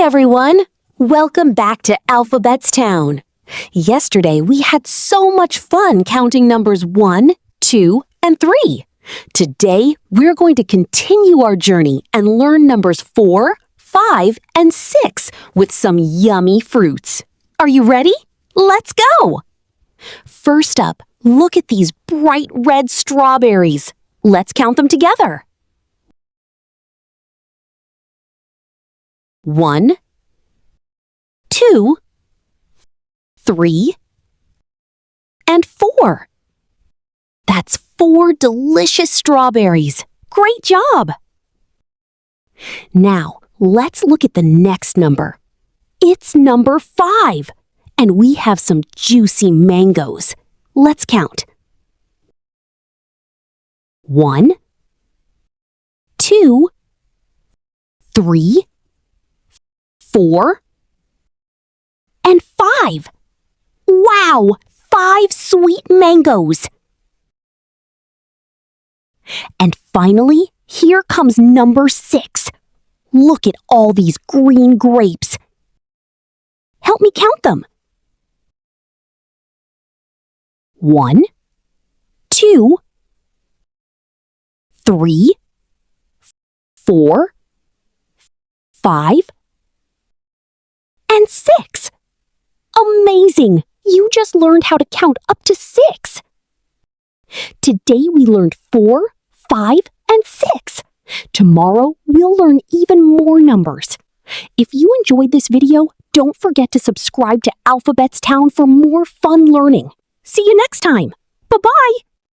everyone! Welcome back to Alphabets Town. Yesterday, we had so much fun counting numbers 1, 2, and 3. Today, we're going to continue our journey and learn numbers 4, 5, and 6 with some yummy fruits. Are you ready? Let's go! First up, look at these bright red strawberries. Let's count them together. 1, 2, 3, and 4. That's 4 delicious strawberries. Great job! Now, let's look at the next number. It's number 5, and we have some juicy mangoes. Let's count. 1, 2, 3, 4, and 5. Wow! 5 sweet mangoes. And finally, here comes number 6. Look at all these green grapes. Help me count them. 1, 2, 3, 4, 5, and 6. Amazing! You just learned how to count up to 6. Today we learned 4, 5, and 6. Tomorrow we'll learn even more numbers. If you enjoyed this video, don't forget to subscribe to Alphabets Town for more fun learning. See you next time. Bye-bye!